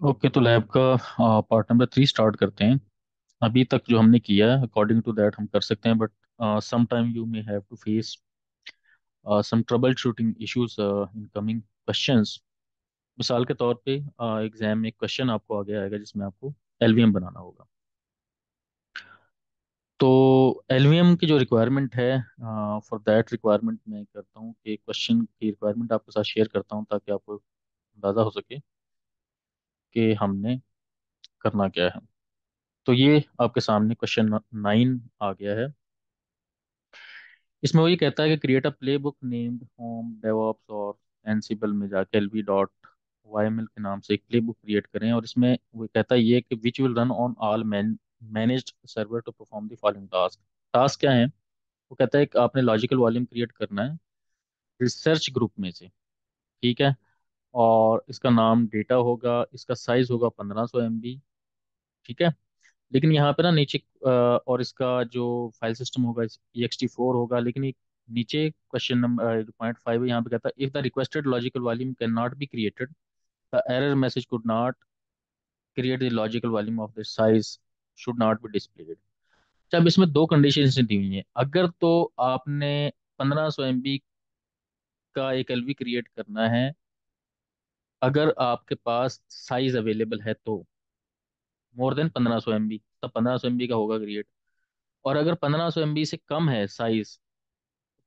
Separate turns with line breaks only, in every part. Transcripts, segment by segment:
Okay, तो lab का part number 3 start करते हैं। अभी तक जो हमने किया है अकॉर्डिंग टू दैट हम कर सकते हैं, but some time you may have to face some trouble shooting issues in coming questions. मिसाल के तौर पे एग्जाम में एक क्वेश्चन आपको आगे आएगा जिसमें आपको एलवीएम बनाना होगा। तो एलवीएम की जो रिक्वायरमेंट है, फॉर दैट रिक्वायरमेंट मैं करता हूँ कि क्वेश्चन की रिक्वायरमेंट आपके साथ शेयर करता हूँ ताकि आपको अंदाज़ा हो सके कि हमने करना क्या है। तो ये आपके सामने क्वेश्चन 9 आ गया है। इसमें वो ये कहता है कि create a play book named home DevOps और एनसिबल में जाके LV.yml के नाम से एक प्ले बुक क्रिएट करें, और इसमें वो कहता है ये कि which will run on all managed server to perform the following task. Task क्या है? वो कहता है कि आपने लॉजिकल वॉल्यूम क्रिएट करना है रिसर्च ग्रुप में से। ठीक है। और इसका नाम डेटा होगा, इसका साइज होगा 1500 MB। ठीक है। लेकिन यहाँ पे ना नीचे और इसका जो फाइल सिस्टम होगा ext4 होगा, लेकिन एक नीचे क्वेश्चन नंबर जो पॉइंट 5 है यहाँ पे कहता है if the requested logical volume can not be created the error message could not create the logical volume of the size should not be displayed. जब इसमें दो कंडीशन दी हुई हैं, अगर तो आपने 1500 MB का एक एलवी क्रिएट करना है, अगर आपके पास साइज अवेलेबल है तो मोर देन 1500 MB, तब 1500 MB का होगा क्रिएट। और अगर 1500 MB से कम है साइज,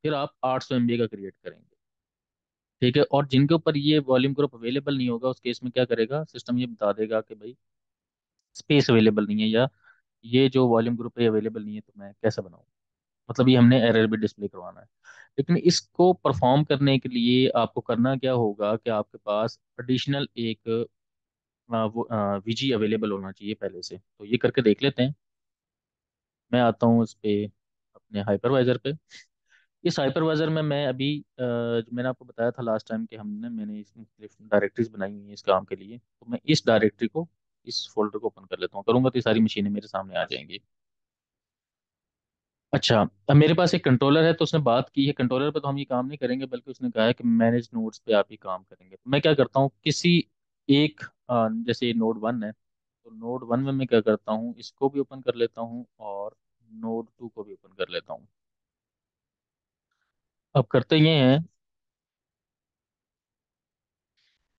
फिर आप 800 MB का क्रिएट करेंगे। ठीक है। और जिनके ऊपर ये वॉल्यूम ग्रुप अवेलेबल नहीं होगा उस केस में क्या करेगा सिस्टम, ये बता देगा कि भाई स्पेस अवेलेबल नहीं है, या ये जो वॉल्यूम ग्रुप है अवेलेबल नहीं है, तो मैं कैसे बनाऊँ। मतलब ये हमने एरर भी डिस्प्ले करवाना है। लेकिन इसको परफॉर्म करने के लिए आपको करना क्या होगा कि आपके पास एडिशनल एक वो वीजी अवेलेबल होना चाहिए पहले से। तो ये करके देख लेते हैं। मैं आता हूँ इस पे अपने हाइपरवाइजर पे। इस हाइपरवाइजर में मैं अभी जो मैंने आपको बताया था लास्ट टाइम कि मैंने इस मुख्तलिफ डायरेक्टरीज बनाई हुई हैं इस काम के लिए, तो मैं इस डायरेक्टरी को, इस फोल्डर को ओपन कर लेता हूँ। करूँगा तो ये सारी मशीनें मेरे सामने आ जाएंगी। अच्छा, अब मेरे पास एक कंट्रोलर है, तो उसने बात की है कंट्रोलर पे तो हम ये काम नहीं करेंगे, बल्कि उसने कहा है कि मैनेज नोड्स पे आप ये काम करेंगे। तो मैं क्या करता हूँ, किसी एक जैसे नोड 1 है, तो नोड 1 में मैं क्या करता हूँ, इसको भी ओपन कर लेता हूँ और नोड 2 को भी ओपन कर लेता हूँ। अब करते ये हैं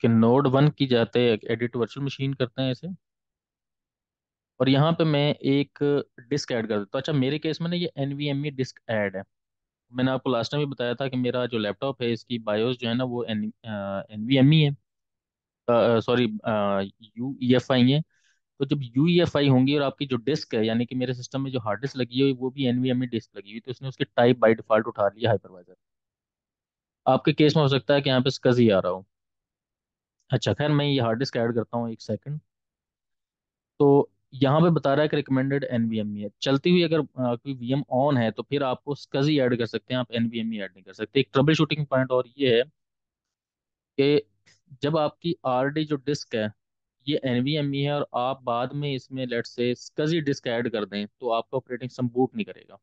कि नोड 1 की जाते एडिट वर्चुअल मशीन करते हैं इसे, और यहाँ पे मैं एक डिस्क ऐड कर देता हूँ। अच्छा, मेरे केस में ना ये NVMe डिस्क ऐड है। मैंने आपको लास्ट टाइम भी बताया था कि मेरा जो लैपटॉप है इसकी बायोस जो है ना वो NVMe है, सॉरी UEFI है। तो जब UEFI होंगी और आपकी जो डिस्क है, यानी कि मेरे सिस्टम में जो हार्ड डिस्क लगी हुई वो भी NVMe डिस्क लगी हुई, तो उसने उसकी टाइप बाय डिफॉल्ट उठा लिया हाइपरवाइजर। आपके केस में हो सकता है कि यहाँ पे SCSI आ रहा हो। अच्छा खैर, मैं ये हार्ड डिस्क ऐड करता हूँ, एक सेकंड। तो यहाँ पे बता रहा है कि रिकमेंडेड NVMe है चलती हुई। अगर कोई VM ऑन है तो फिर आपको SCSI ऐड कर सकते हैं, आप NVMe ऐड नहीं कर सकते। एक ट्रबल शूटिंग पॉइंट और ये है कि जब आपकी RD जो डिस्क है ये NVMe है, और आप बाद में इसमें लेट से SCSI डिस्क ऐड कर दें, तो आपका ऑपरेटिंग सिस्टम बूट नहीं करेगा।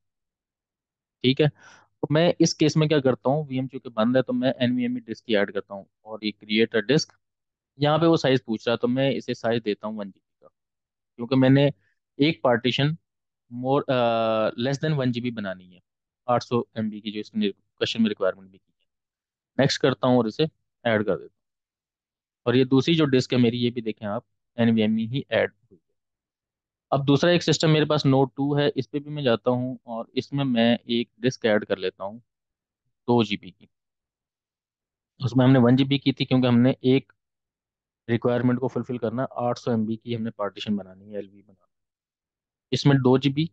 ठीक है। तो मैं इस केस में क्या करता हूँ, VM चूंकि बंद है तो मैं NVMe डिस्क ही ऐड करता हूँ, और ये क्रिएट अ डिस्क। यहाँ पे वो साइज पूछ रहा है तो मैं इसे साइज देता हूँ 1 GB का, क्योंकि मैंने एक partition more less than 1 GB बनानी है, 800 MB की जो इसने क्वेश्चन में रिक्वायरमेंट भी की है। नेक्स्ट करता हूँ और इसे ऐड कर देता हूँ। और ये दूसरी जो डिस्क है मेरी, ये भी देखें आप, NVMe ही ऐड हुई है। अब दूसरा एक सिस्टम मेरे पास नोड 2 है, इस पे भी मैं जाता हूँ और इसमें मैं एक डिस्क ऐड कर लेता हूँ 2 GB की। उसमें हमने 1 GB की थी क्योंकि हमने एक रिक्वायरमेंट को फुलफिल करना, 800 MB की हमने पार्टीशन बनानी है, LV बनाना। इसमें 2 GB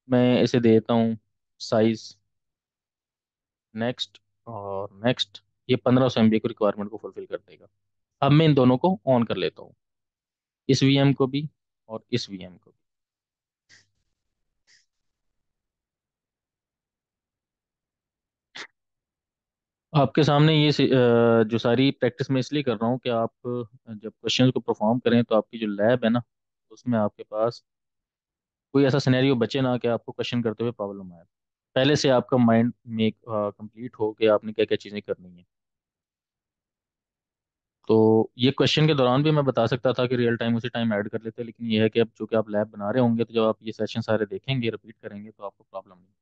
मैं इसे देता हूँ साइज। नेक्स्ट और नेक्स्ट। ये 1500 MB को रिक्वायरमेंट को फुलफिल कर देगा। अब मैं इन दोनों को ऑन कर लेता हूँ, इस VM को भी और इस VM को भी। आपके सामने ये जो सारी प्रैक्टिस मैं इसलिए कर रहा हूँ कि आप जब क्वेश्चंस को परफॉर्म करें तो आपकी जो लैब है ना, उसमें आपके पास कोई ऐसा सिनेरियो बचे ना कि आपको क्वेश्चन करते हुए प्रॉब्लम आए। पहले से आपका माइंड में कंप्लीट हो कि आपने क्या क्या चीज़ें करनी है। तो ये क्वेश्चन के दौरान भी मैं बता सकता था कि रियल टाइम उसी टाइम ऐड कर लेते, लेकिन ये है कि अब चूंकि आप लैब बना रहे होंगे, तो जब आप ये सेशन सारे देखेंगे, रिपीट करेंगे, तो आपको प्रॉब्लम नहीं।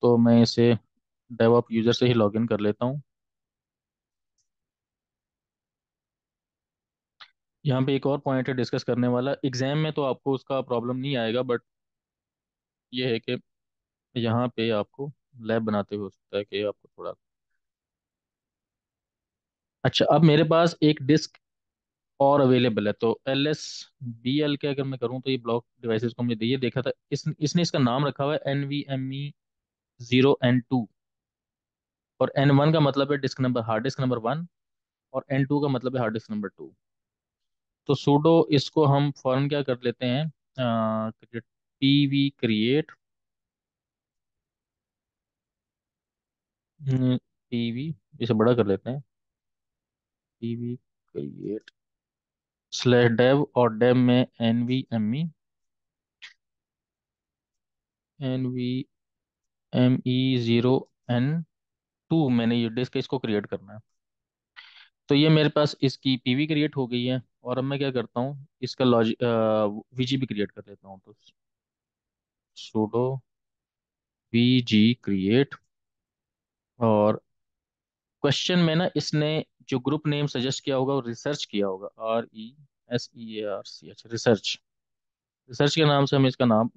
तो मैं इसे डेवऑप यूज़र से ही लॉगिन कर लेता हूँ। यहाँ पे एक और पॉइंट है डिस्कस करने वाला। एग्जाम में तो आपको उसका प्रॉब्लम नहीं आएगा, बट ये है कि यहाँ पे आपको लैब बनाते हुए हो सकता है कि आपको थोड़ा। अच्छा, अब मेरे पास एक डिस्क और अवेलेबल है, तो LSBL के अगर मैं करूँ, तो ये ब्लॉक डिवाइसेस को मुझे ये देखा था, इसने इसका नाम रखा हुआ है NVMe 0N2। और N1 का मतलब है disk number, hard disk number 1। और N2 का मतलब है हार्ड डिस्क नंबर 2। तो सूडो इसको हम फॉरन क्या कर लेते हैं, PV इसे बड़ा कर लेते हैं, PV create /dev, और dev में NVMe 0N2, मैंने ये डिस्क इसको क्रिएट करना है। तो ये मेरे पास इसकी पीवी क्रिएट हो गई है, और अब मैं क्या करता हूँ, इसका लॉजिक VGB क्रिएट कर लेता हूँ। तो sudo VG create। और क्वेश्चन में ना इसने जो ग्रुप नेम सजेस्ट किया होगा वो रिसर्च किया होगा, RESEARCH, रिसर्च। रिसर्च के नाम से हम इसका नाम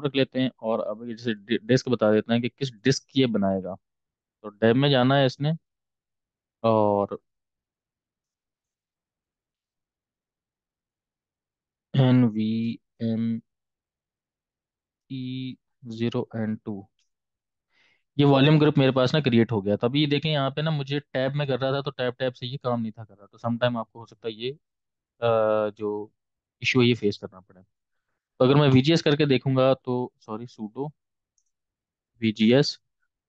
रख लेते हैं। और अब ये जैसे डिस्क बता देते हैं कि किस डिस्क ये बनाएगा। तो डेव में जाना है इसने, और NVMe 0N2, ये वॉल्यूम ग्रुप मेरे पास ना क्रिएट हो गया। तभी देखें यहाँ पे ना, मुझे टैब में कर रहा था, तो टैब टैब से ये काम नहीं था कर रहा। तो समटाइम आपको हो सकता है ये जो इशू है ये फेस करना पड़े। तो अगर मैं VGS करके देखूंगा, तो सॉरी, सूडो VGS,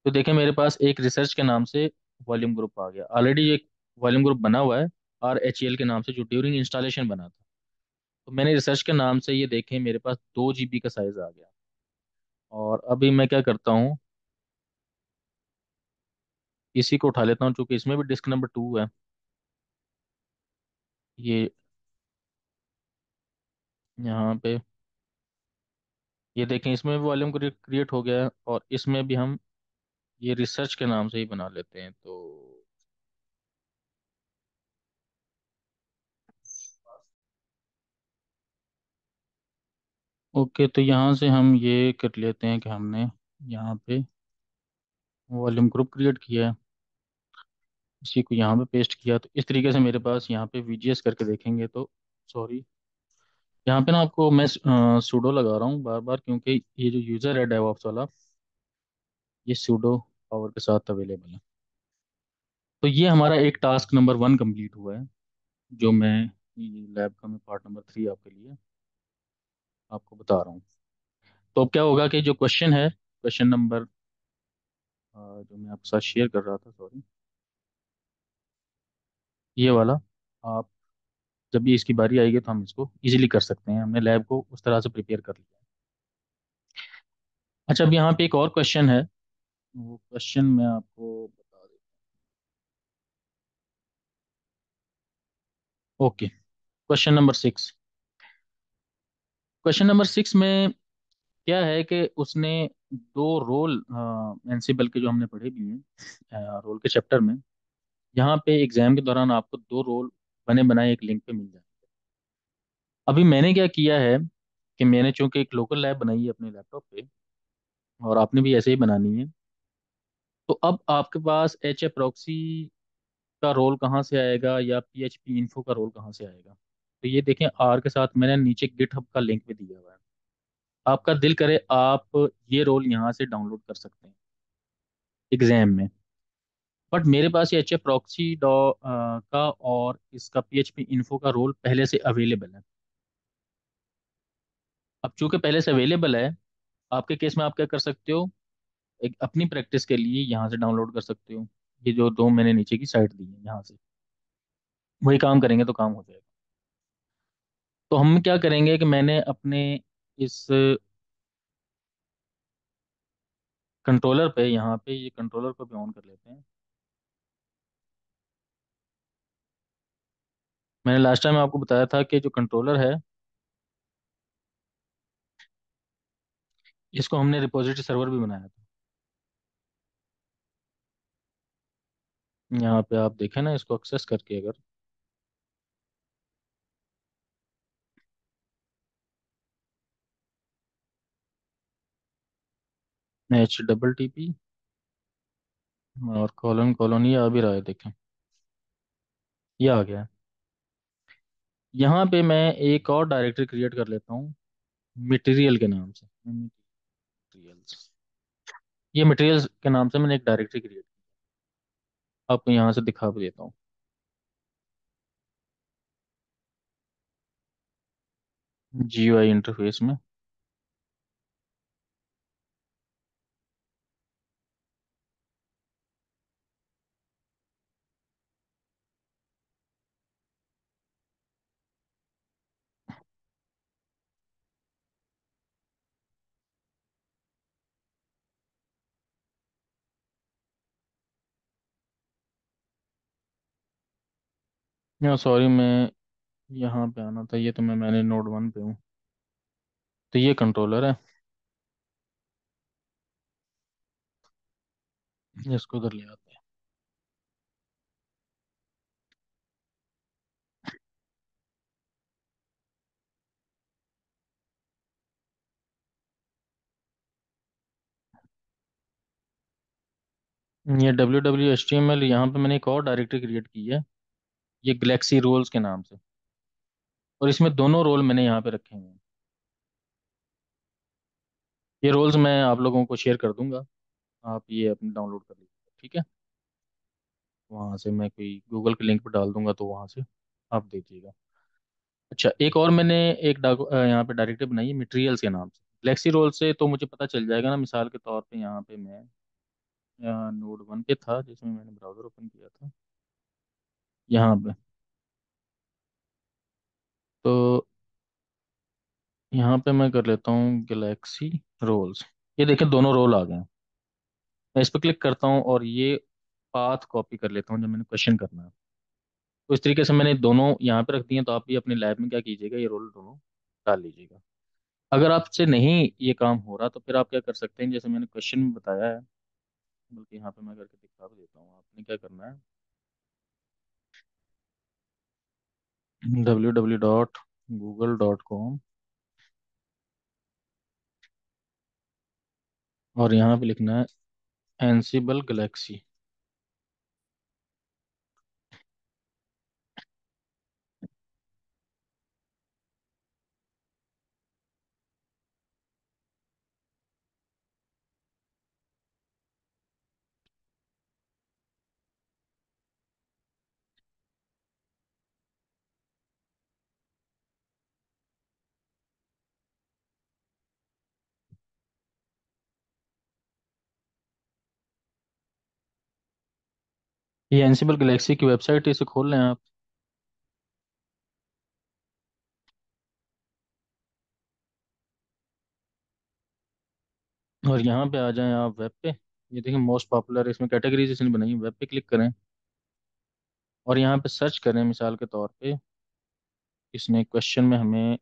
तो देखें मेरे पास एक रिसर्च के नाम से वॉल्यूम ग्रुप आ गया। ऑलरेडी एक वॉल्यूम ग्रुप बना हुआ है RHEL के नाम से, जो ड्यूरिंग इंस्टॉलेशन बना था। तो मैंने रिसर्च के नाम से ये देखें, मेरे पास 2 GB का साइज आ गया। और अभी मैं क्या करता हूँ, इसी को उठा लेता हूँ, चूंकि इसमें भी डिस्क नंबर 2 है। ये यहाँ पे ये देखें, इसमें भी वॉल्यूम क्रिएट हो गया है, और इसमें भी हम ये रिसर्च के नाम से ही बना लेते हैं। तो ओके, तो यहाँ से हम ये कर लेते हैं कि हमने यहाँ पे वॉल्यूम ग्रुप क्रिएट किया है, इसी को यहाँ पे पेस्ट किया। तो इस तरीके से मेरे पास यहाँ पे VGS करके देखेंगे, तो सॉरी, यहाँ पे ना आपको मैं सूडो लगा रहा हूँ बार बार, क्योंकि ये जो यूज़र है डेवऑप्स वाला, ये सूडो पावर के साथ अवेलेबल है। तो ये हमारा एक टास्क नंबर 1 कंप्लीट हुआ है, जो मैं लैब का मैं पार्ट नंबर 3 आपके लिए आपको बता रहा हूँ। तो अब क्या होगा कि जो क्वेश्चन है, क्वेश्चन नंबर जो मैं आपके साथ शेयर कर रहा था, सॉरी, ये वाला, आप जब भी इसकी बारी आएगी तो हम इसको इजीली कर सकते हैं। हमने लैब को उस तरह से प्रिपेयर कर लिया है। अच्छा, अब यहाँ पे एक और क्वेश्चन है, वो क्वेश्चन मैं आपको बता देता हूँ। Okay, question number 6। Question number 6 में क्या है कि उसने दो रोल, एनसीबल के जो हमने पढ़े भी हैं रोल के चैप्टर में, यहाँ पे एग्जाम के दौरान आपको दो रोल बने बनाए एक लिंक पे मिल जाए। अभी मैंने क्या किया है कि मैंने चूंकि एक लोकल लैब बनाई है अपने लैपटॉप पे, और आपने भी ऐसे ही बनानी है। तो अब आपके पास HA प्रॉक्सी का रोल कहाँ से आएगा, या PHP इन्फो का रोल कहाँ से आएगा। तो ये देखें, R के साथ मैंने नीचे गिटहब का लिंक भी दिया हुआ है। आपका दिल करे आप ये रोल यहाँ से डाउनलोड कर सकते हैं एग्जाम में। बट मेरे पास ये HA प्रॉक्सी का और इसका PHP इन्फो का रोल पहले से अवेलेबल है। अब चूंकि पहले से अवेलेबल है, आपके केस में आप क्या कर सकते हो, एक अपनी प्रैक्टिस के लिए यहाँ से डाउनलोड कर सकते हो। ये जो दो मैंने नीचे की साइड दी है, यहाँ से वही काम करेंगे तो काम हो जाएगा। तो हम क्या करेंगे कि मैंने अपने इस कंट्रोलर पे, यहाँ पे ये कंट्रोलर को भी ऑन कर लेते हैं। मैंने लास्ट टाइम आपको बताया था कि जो कंट्रोलर है, इसको हमने रिपोजिटरी सर्वर भी बनाया था। यहाँ पे आप देखें ना, इसको एक्सेस करके अगर, HTTP और कॉलन कॉलोन, ये आ भी रहा है, देखें, ये आ गया है। यहाँ पे मैं एक और डायरेक्टरी क्रिएट कर लेता हूँ, मटेरियल के नाम से। मटेरियल्स, ये मटेरियल्स के नाम से मैंने एक डायरेक्टरी क्रिएट, आपको यहाँ से दिखा भी देता हूँ। GUI इंटरफेस में, या सॉरी, मैं यहाँ पे आना था, ये तो मैंने नोड 1 पे हूँ। तो ये कंट्रोलर है, इसको उधर ले आते हैं। ये WWHTML, यहाँ पे मैंने एक और डायरेक्टरी क्रिएट की है, ये गलेक्सी रोल्स के नाम से, और इसमें दोनों रोल मैंने यहाँ पे रखे हुए हैं। ये रोल्स मैं आप लोगों को शेयर कर दूंगा, आप ये अपने डाउनलोड कर लीजिए, ठीक है। वहाँ से मैं कोई गूगल के लिंक पर डाल दूंगा, तो वहाँ से आप देखिएगा। अच्छा, एक और मैंने एक यहाँ पे डायरेक्टरी बनाई है मटेरियल्स के नाम से। गलेक्सी रोल से तो मुझे पता चल जाएगा ना, मिसाल के तौर पे यहाँ पे मैं नोड 1 पे था, जिसमें मैंने ब्राउज़र ओपन किया था, यहाँ पे। तो यहाँ पे मैं कर लेता हूँ गलेक्सी रोल्स, ये देखें दोनों रोल आ गए हैं। मैं इस पर क्लिक करता हूँ और ये पाथ कॉपी कर लेता हूँ जब मैंने क्वेश्चन करना है। तो इस तरीके से मैंने दोनों यहाँ पे रख दिए हैं। तो आप भी अपने लैब में क्या कीजिएगा, ये रोल दोनों डाल लीजिएगा। अगर आपसे नहीं ये काम हो रहा, तो फिर आप क्या कर सकते हैं, जैसे मैंने क्वेश्चन में बताया है, बल्कि यहाँ पे मैं करके दिखा भी देता हूँ। आपने क्या करना है, www.google.com, और यहाँ पे लिखना है एनसिबल गलेक्सी। ये एनसिबल गलेक्सी की वेबसाइट है, इसे खोल लें आप। और यहाँ पे आ जाएं आप वेब पे। ये देखिए मोस्ट पॉपुलर, इसमें कैटेगरीज इसने बनाई है, वेब पे क्लिक करें और यहाँ पे सर्च करें। मिसाल के तौर पे इसने क्वेश्चन में हमें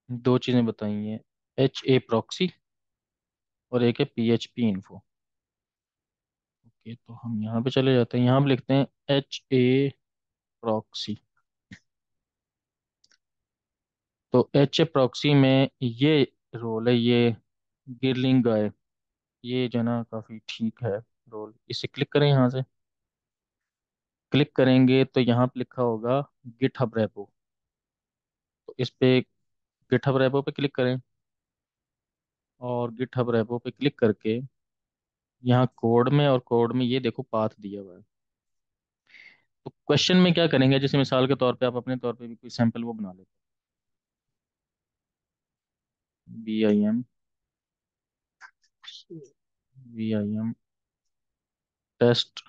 दो चीज़ें बताई हैं, HA प्रॉक्सी और एक है PHP इन्फो। ओके, तो हम यहाँ पे चले जाते हैं, यहाँ पे लिखते हैं HA प्रॉक्सी। तो HA प्रॉक्सी में ये रोल है, ये गिरलिंग गाय, ये जो है ना काफ़ी ठीक है रोल। इसे क्लिक करें, यहाँ से क्लिक करेंगे तो यहाँ पे लिखा होगा गिटहब रेपो। तो इस पे गिटहब रेपो पे क्लिक करें, और गिटहब रेपो पे क्लिक करके यहाँ कोड में, और कोड में ये देखो पाथ दिया हुआ है। तो क्वेश्चन में क्या करेंगे, जैसे मिसाल के तौर पे आप अपने तौर पे भी कोई सैंपल वो बना लेते हैं, VIM टेस्ट,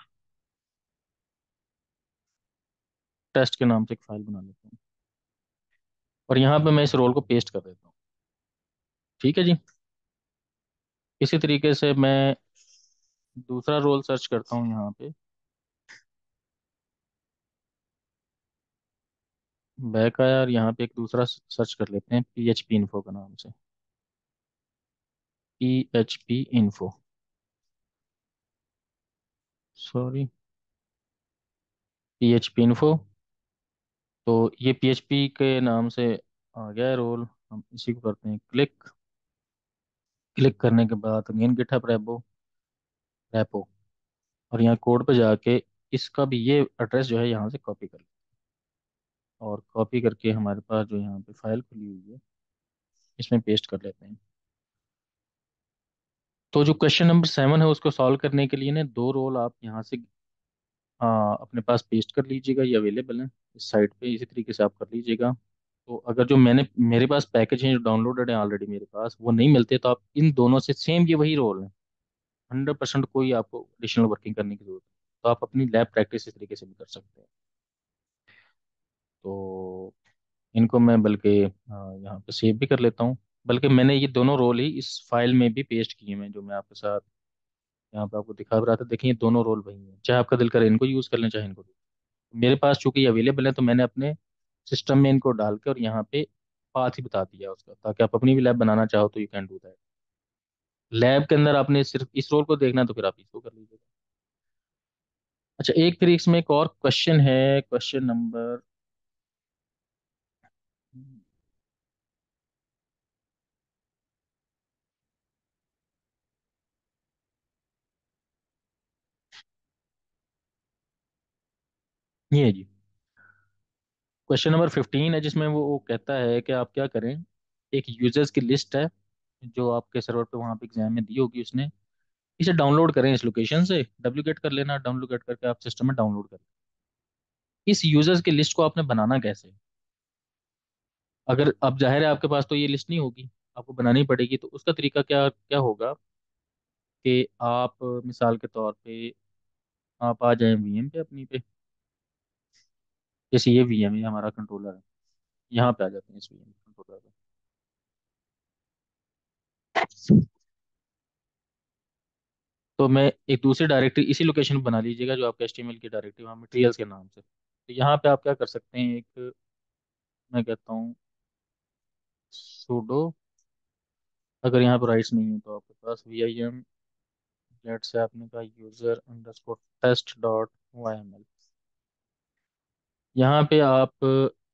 टेस्ट के नाम से एक फाइल बना लेता हूँ, और यहाँ पे मैं इस रोल को पेस्ट कर देता हूँ। ठीक है जी। इसी तरीके से मैं दूसरा रोल सर्च करता हूँ यहाँ पे, बैक आया और यहाँ पे एक दूसरा सर्च कर लेते हैं, PHP इन्फो के नाम से। PHP info, sorry, PHP info. तो ये PHP के नाम से आ गया है रोल। हम इसी को करते हैं क्लिक। क्लिक करने के बाद अगेन गिटहब रेपो, रेपो, और यहाँ कोड पे जाके इसका भी ये एड्रेस जो है यहाँ से कॉपी कर लें। और कॉपी करके हमारे पास जो यहाँ पे फाइल खुली हुई है इसमें पेस्ट कर लेते हैं। तो जो क्वेश्चन नंबर 7 है उसको सॉल्व करने के लिए ना दो रोल आप यहाँ से अपने पास पेस्ट कर लीजिएगा, ये अवेलेबल है इस साइट पे, इसी तरीके से आप कर लीजिएगा। तो अगर जो मेरे पास पैकेज हैं जो डाउनलोडेड है ऑलरेडी मेरे पास, वो नहीं मिलते तो आप इन दोनों से सेम ये वही रोल है, 100% कोई आपको एडिशनल वर्किंग करने की जरूरत है। तो आप अपनी लैब प्रैक्टिस इस तरीके से भी कर सकते हैं। तो इनको मैं बल्कि यहाँ पे सेव भी कर लेता हूँ। बल्कि मैंने ये दोनों रोल ही इस फाइल में भी पेस्ट किए हैं जो मैं आपके साथ यहाँ पे आपको दिखा भी रहा था। देखिए ये दोनों रोल वही हैं, चाहे आपका दिल करे इनको यूज़ कर लें चाहे इनको। मेरे पास चूंकि ये अवेलेबल है तो मैंने अपने सिस्टम में इनको डाल के और यहाँ पे पाथ ही बता दिया उसका, ताकि आप अपनी भी लैब बनाना चाहो तो you can do that. Lab के अंदर आपने सिर्फ इस रोल को देखना है तो फिर आप इसको कर लीजिएगा। अच्छा, एक फिर इसमें एक और क्वेश्चन है, क्वेश्चन नंबर, ये जी क्वेश्चन नंबर 15 है, जिसमें वो कहता है कि आप क्या करें। एक यूजर्स की लिस्ट है जो आपके सर्वर पे वहाँ पे एग्जाम में दी होगी उसने, इसे डाउनलोड करें इस लोकेशन से, डुप्लीकेट कर लेना, डाउनलोड करके आप सिस्टम में डाउनलोड करें। इस यूजर्स की लिस्ट को आपने बनाना कैसे? अगर अब जाहिर है आपके पास तो ये लिस्ट नहीं होगी, आपको बनानी पड़ेगी। तो उसका तरीका क्या क्या होगा कि आप मिसाल के तौर पे आप आ जाएं VM पे अपनी पे, जैसे ये VM है हमारा कंट्रोलर है, यहाँ पे आ जाते हैं इस VM कंट्रोलर पे। तो मैं एक दूसरी डायरेक्टरी इसी लोकेशन पर बना लीजिएगा जो आपका HTML की डायरेक्टरी, वहाँ मटेरियल्स के नाम से। तो यहाँ पे आप क्या कर सकते हैं, एक मैं कहता हूँ sudo, अगर यहाँ पर राइट्स नहीं है तो आपके पास VIM, जेट से आपने कहा user underscore test dot YML। यहाँ पे आप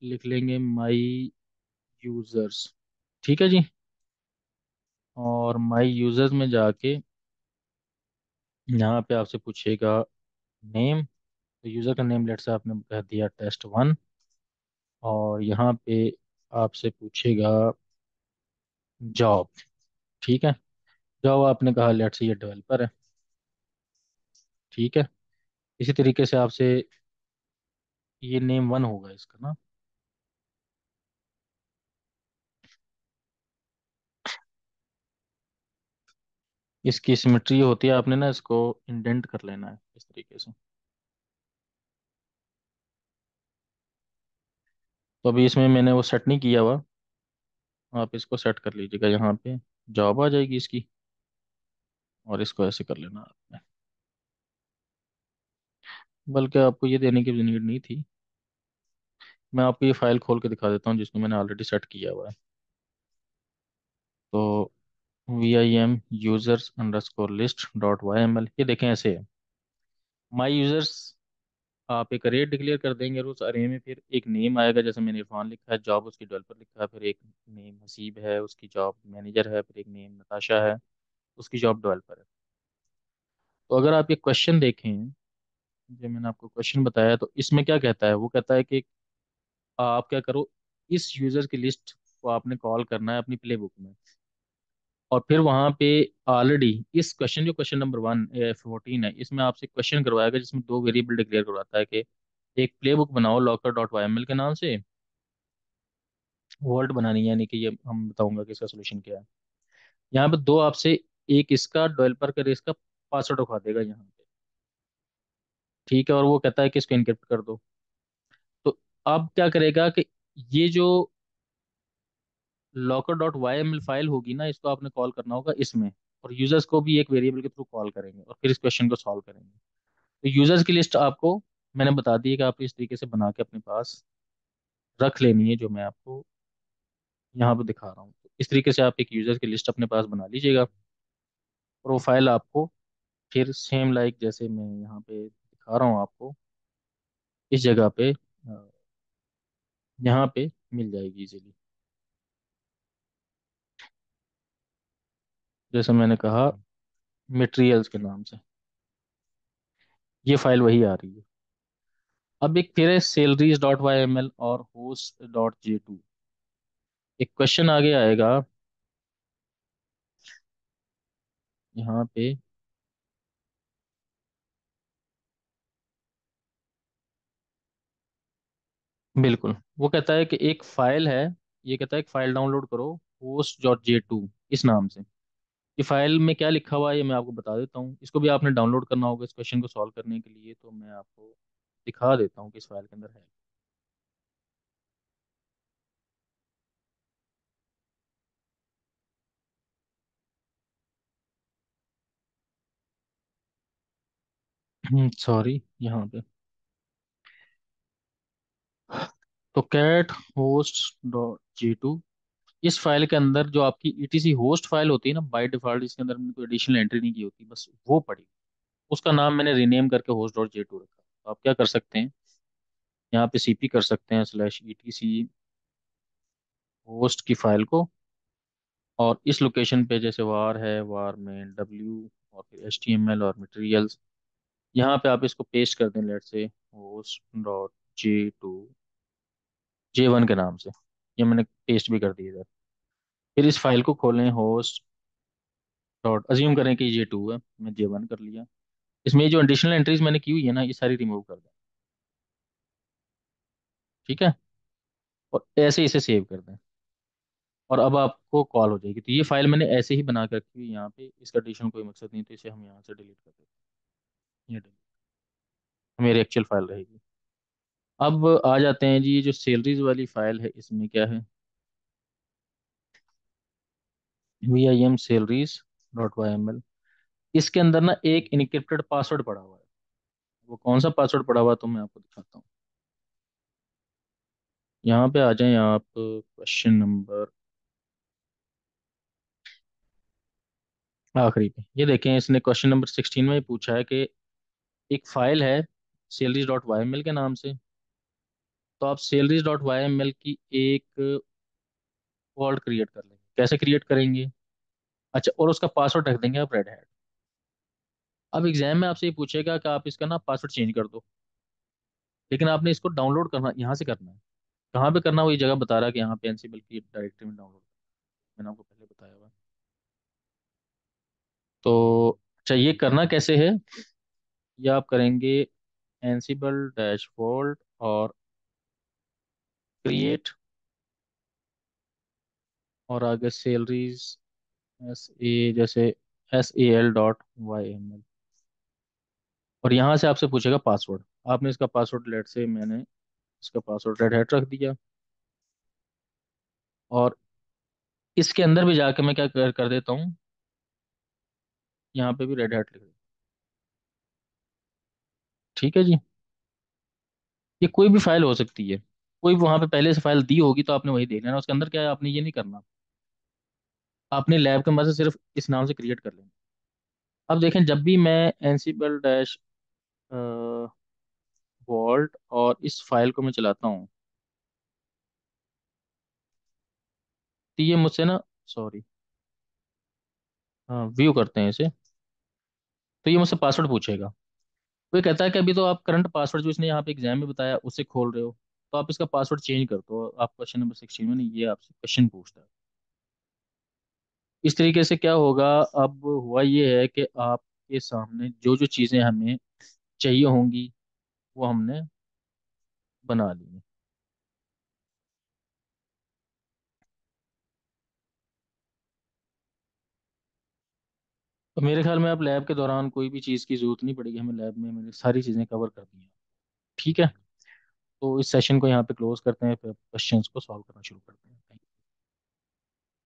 लिख लेंगे माई यूजर्स, ठीक है जी। और माई यूजर्स में जाके यहाँ पे आपसे पूछेगा नेम, तो यूजर का नेम लेट से आपने कह दिया test1। और यहाँ पे आपसे पूछेगा जॉब, ठीक है। जॉब आपने कहा लेट से ये डेवलपर है, ठीक है। इसी तरीके से आपसे ये नेम 1 होगा इसका ना। इसकी सिमेट्री होती है, आपने ना इसको इंडेंट कर लेना है इस तरीके से। तो अभी इसमें मैंने वो सेट नहीं किया हुआ, आप इसको सेट कर लीजिएगा। यहाँ पे जॉब आ जाएगी इसकी, और इसको ऐसे कर लेना आपने। बल्कि आपको ये देने की भी नीड नहीं थी, मैं आपको ये फाइल खोल के दिखा देता हूँ जिसको मैंने ऑलरेडी सेट किया हुआ है। तो VIM users underscore list dot YML, ये देखें ऐसे है। माई यूजर्स, आप एक अरे डिक्लेयर कर देंगे और उस अरे में फिर एक नेम आएगा, जैसे मैंने इरफान लिखा है, जॉब उसकी डेवलपर लिखा है, फिर एक नेम हसीब है उसकी जॉब मैनेजर है, फिर एक नेम नताशा है उसकी जॉब डेवलपर है। तो अगर आप ये क्वेश्चन देखें जो मैंने आपको क्वेश्चन बताया, तो इसमें क्या कहता है, वो कहता है कि आप क्या करो, इस यूजर की लिस्ट को आपने कॉल करना है अपनी प्ले बुक में। और फिर वहां पे ऑलरेडी इस क्वेश्चन, जो क्वेश्चन नंबर 14 है, इसमें आपसे क्वेश्चन करवाएगा जिसमें दो वेरिएबल डिक्लेयर करवाता है कि एक प्ले बुक बनाओ लॉकर डॉट YML के नाम से, वर्ल्ड बनानी है, यानी कि ये हम बताऊंगा कि इसका सोल्यूशन क्या है। यहाँ पे दो आपसे, एक इसका डेवलपर का इसका पासवर्ड उठा देगा यहाँ पे, ठीक है। और वो कहता है कि इसको इनक्रिप्ट कर दो। तो अब क्या करेगा कि ये जो लॉकर डॉट YML फाइल होगी ना, इसको आपने कॉल करना होगा इसमें, और यूजर्स को भी एक वेरिएबल के थ्रू कॉल करेंगे और फिर इस क्वेश्चन को सॉल्व करेंगे। तो यूजर्स की लिस्ट आपको मैंने बता दी है कि आप इस तरीके से बना के अपने पास रख लेनी है, जो मैं आपको यहाँ पे दिखा रहा हूँ। तो इस तरीके से आप एक यूज़र की लिस्ट अपने पास बना लीजिएगा। प्रोफाइल आपको फिर सेम लाइक जैसे मैं यहाँ पे दिखा रहा हूँ आपको, इस जगह पे यहाँ पे मिल जाएगी इजीली। जैसे मैंने कहा, मटेरियल्स के नाम से ये फाइल वही आ रही है। अब एक फिर है salaries dot Y M L और होस्ट डॉट जे टू। एक क्वेश्चन आगे आएगा यहाँ पे। बिल्कुल, वो कहता है कि एक फाइल है, ये कहता है एक फाइल डाउनलोड करो, होस्ट डॉट जे टू इस नाम से। ये फाइल में क्या लिखा हुआ है ये मैं आपको बता देता हूँ। इसको भी आपने डाउनलोड करना होगा इस क्वेश्चन को सॉल्व करने के लिए, तो मैं आपको दिखा देता हूँ कि इस फाइल के अंदर है। सॉरी, यहाँ पे तो cat host dot J two, इस फाइल के अंदर जो आपकी ईटीसी होस्ट फाइल होती है ना, बाय डिफॉल्ट इसके अंदर मैंने कोई एडिशनल एंट्री नहीं की होती, बस वो पड़ी। उसका नाम मैंने रीनेम करके होस्ट डॉट जे टू रखा। तो आप क्या कर सकते हैं, यहाँ पे सीपी कर सकते हैं स्लैश ईटीसी होस्ट की फाइल को, और इस लोकेशन पे जैसे वार है, वार में डब्ल्यू और फिर एच टी एम एल और मटेरियल्स, यहाँ पे आप इसको पेस्ट कर दें, लेट से host dot J two J one के नाम से। ये मैंने पेस्ट भी कर दिया इधर। फिर इस फाइल को खोलें, होस्ट डॉट अज्यूम करें कि जे टू है, मैं जे वन कर लिया। इसमें ये जो एडिशनल एंट्रीज मैंने की हुई है ना, ये सारी रिमूव कर दें। ठीक है, और ऐसे इसे सेव कर दें, और अब आपको कॉल हो जाएगी। तो ये फाइल मैंने ऐसे ही बना के रखी हुई है यहाँ पे, इसका एडिशन कोई मकसद नहीं, तो इसे हम यहाँ से डिलीट कर देते हैं। ये delete, मेरी एक्चुअल फाइल रहेगी। अब आ जाते हैं जी, ये जो सैलरीज वाली फाइल है इसमें क्या है, V I M salaries dot Y M L. इसके अंदर ना एक इनक्रिप्टेड पासवर्ड पड़ा हुआ है। वो कौन सा पासवर्ड पड़ा हुआ है तो मैं आपको दिखाता हूँ। यहाँ पे आ जाएं आप, क्वेश्चन नंबर आखिरी पे, ये देखें, इसने क्वेश्चन नंबर 16 में पूछा है कि एक फाइल है salaries dot Y M L के नाम से। तो आप salaries dot Y M L की एक वर्ड क्रिएट कर लेंगे। कैसे क्रिएट करेंगे, अच्छा, और उसका पासवर्ड रख देंगे आप रेड हैट। अब एग्जाम में आपसे ये पूछेगा कि आप इसका ना पासवर्ड चेंज कर दो, लेकिन आपने इसको डाउनलोड करना यहाँ से करना है। कहाँ पे करना है, वो ये जगह बता रहा है कि यहाँ पे एनसीबल की डायरेक्टरी में डाउनलोड। मैंने आपको पहले बताया हुआ है। तो अच्छा, ये करना कैसे है, ये आप करेंगे एनसीबल डैशबोर्ड और क्रिएट, और आगे सैलरीज एस ए जैसे SAL dot Y M L, और यहाँ से आपसे पूछेगा पासवर्ड। आपने इसका पासवर्ड, लेट से मैंने इसका पासवर्ड रेड हैट रख दिया, और इसके अंदर भी जाके मैं क्या कर देता हूँ, यहाँ पे भी रेड हैट लिख देता हूँ। ठीक है जी, ये कोई भी फाइल हो सकती है, कोई वहां पे पहले से फाइल दी होगी तो आपने वही देख लेना। उसके अंदर क्या है, आपने ये नहीं करना, आपने लैब के मजे सिर्फ इस नाम से क्रिएट कर लेना। अब देखें, जब भी मैं एनसीबल डैश वॉल्ट और इस फाइल को मैं चलाता हूँ, तो ये मुझसे ना, सॉरी, हाँ, व्यू करते हैं इसे, तो ये मुझसे पासवर्ड पूछेगा। वो ये कहता है कि अभी तो आप करंट पासवर्ड जो इसने यहाँ पे एग्जाम में बताया उससे खोल रहे हो, तो आप इसका पासवर्ड चेंज कर दो। आप क्वेश्चन नंबर 16 में नहीं, ये आपसे क्वेश्चन पूछता है। इस तरीके से क्या होगा, अब हुआ ये है कि आपके सामने जो जो चीज़ें हमें चाहिए होंगी वो हमने बना ली हैं। तो मेरे ख्याल में अब लैब के दौरान कोई भी चीज़ की ज़रूरत नहीं पड़ेगी हमें, लैब में मैंने सारी चीज़ें कवर कर दी हैं। ठीक है, तो इस सेशन को यहाँ पे क्लोज करते हैं, फिर क्वेश्चंस को सॉल्व करना शुरू करते हैं।